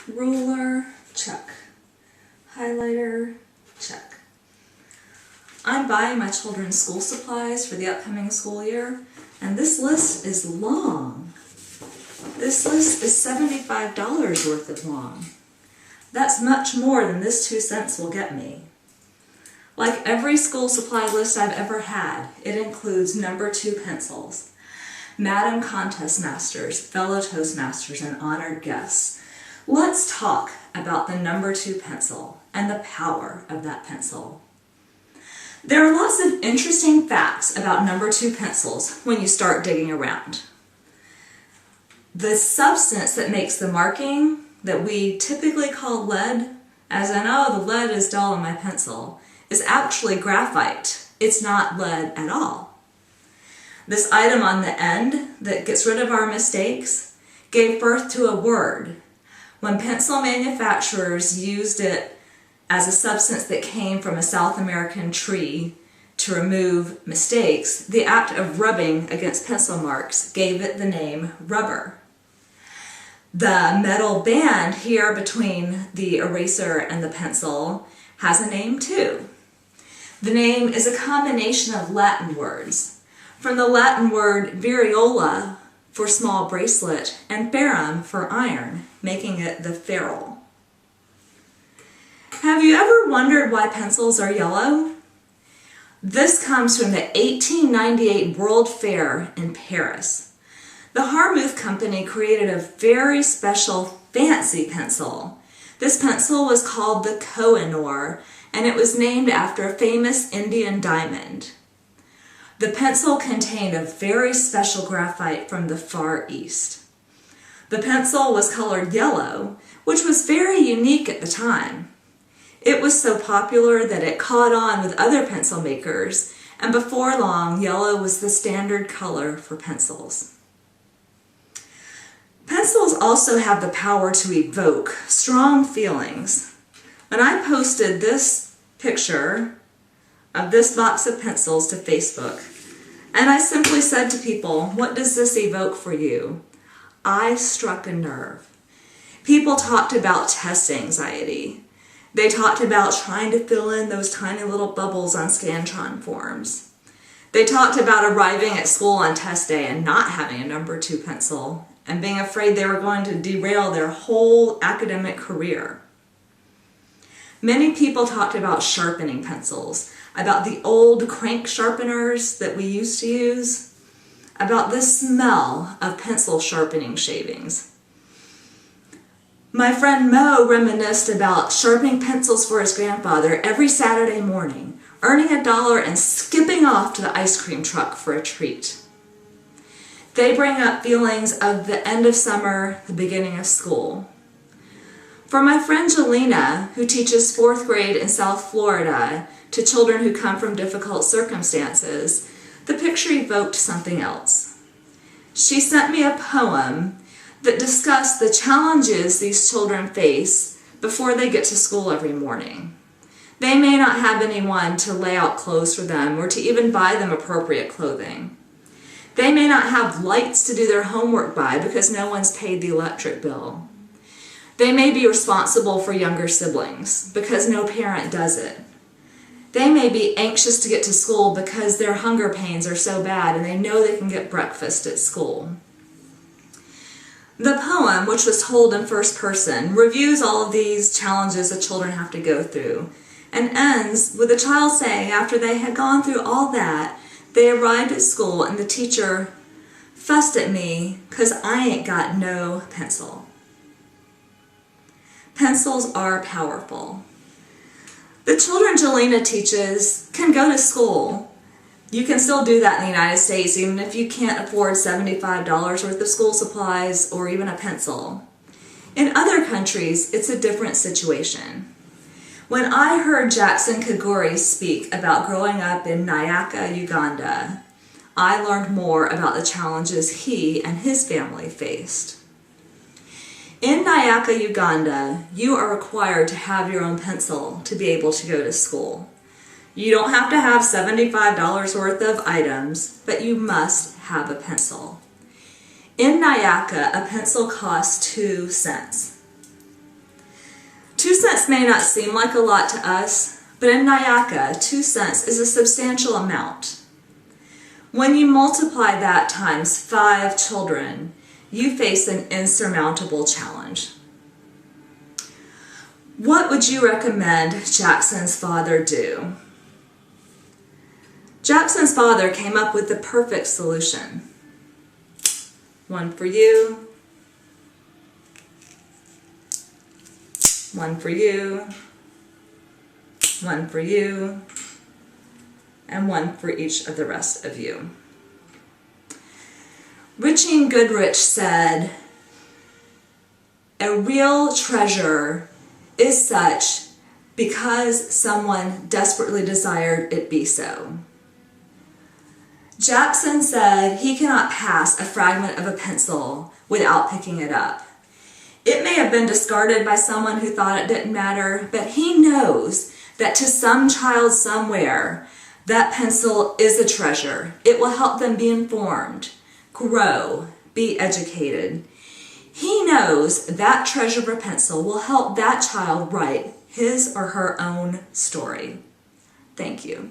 Ruler, check. Highlighter, check. I'm buying my children's school supplies for the upcoming school year, and this list is long. This list is $75 worth of long. That's much more than this 2 cents will get me. Like every school supply list I've ever had, it includes number 2 pencils. Madam Contest Masters, fellow Toastmasters, and honored guests. Let's talk about the number 2 pencil and the power of that pencil. There are lots of interesting facts about number 2 pencils when you start digging around. The substance that makes the marking that we typically call lead, as in, oh, the lead is dull in my pencil, is actually graphite. It's not lead at all. This item on the end that gets rid of our mistakes gave birth to a word. When pencil manufacturers used it as a substance that came from a South American tree to remove mistakes, the act of rubbing against pencil marks gave it the name rubber. The metal band here between the eraser and the pencil has a name too. The name is a combination of Latin words, from the Latin word viriola for small bracelet and ferrum for iron, making it the ferrule. Have you ever wondered why pencils are yellow? This comes from the 1898 World Fair in Paris. The Harmuth Company created a very special fancy pencil. This pencil was called the Koh-i-Noor, and it was named after a famous Indian diamond. The pencil contained a very special graphite from the Far East. The pencil was colored yellow, which was very unique at the time. It was so popular that it caught on with other pencil makers, and before long, yellow was the standard color for pencils. Pencils also have the power to evoke strong feelings. When I posted this picture of this box of pencils to Facebook, and I simply said to people, what does this evoke for you? I struck a nerve. People talked about test anxiety. They talked about trying to fill in those tiny little bubbles on Scantron forms. They talked about arriving at school on test day and not having a number 2 pencil and being afraid they were going to derail their whole academic career. Many people talked about sharpening pencils, about the old crank sharpeners that we used to use, about the smell of pencil sharpening shavings. My friend Mo reminisced about sharpening pencils for his grandfather every Saturday morning, earning $1 and skipping off to the ice cream truck for a treat. They bring up feelings of the end of summer, the beginning of school. For my friend Jelena, who teaches 4th grade in South Florida to children who come from difficult circumstances, the picture evoked something else. She sent me a poem that discussed the challenges these children face before they get to school every morning. They may not have anyone to lay out clothes for them or to even buy them appropriate clothing. They may not have lights to do their homework by because no one's paid the electric bill. They may be responsible for younger siblings because no parent does it. They may be anxious to get to school because their hunger pains are so bad and they know they can get breakfast at school. The poem, which was told in first person, reviews all of these challenges that children have to go through and ends with the child saying after they had gone through all that, they arrived at school and the teacher fussed at me because I ain't got no pencil. Pencils are powerful. The children Jelena teaches can go to school. You can still do that in the United States even if you can't afford $75 worth of school supplies or even a pencil. In other countries, it's a different situation. When I heard Jackson Kagori speak about growing up in Nyaka, Uganda, I learned more about the challenges he and his family faced. In Nyaka, Uganda, you are required to have your own pencil to be able to go to school. You don't have to have $75 worth of items, but you must have a pencil. In Nyaka, a pencil costs 2 cents. 2 cents may not seem like a lot to us, but in Nayaka, 2 cents is a substantial amount. When you multiply that times 5 children, you face an insurmountable challenge. What would you recommend Jackson's father do? Jackson's father came up with the perfect solution. 1 for you, 1 for you, 1 for you, and 1 for each of the rest of you. Richard Goodrich said, "A real treasure is such because someone desperately desired it be so." Jackson said he cannot pass a fragment of a pencil without picking it up. It may have been discarded by someone who thought it didn't matter, but he knows that to some child somewhere, that pencil is a treasure. It will help them be informed, grow, be educated. He knows that treasure of a pencil will help that child write his or her own story. Thank you.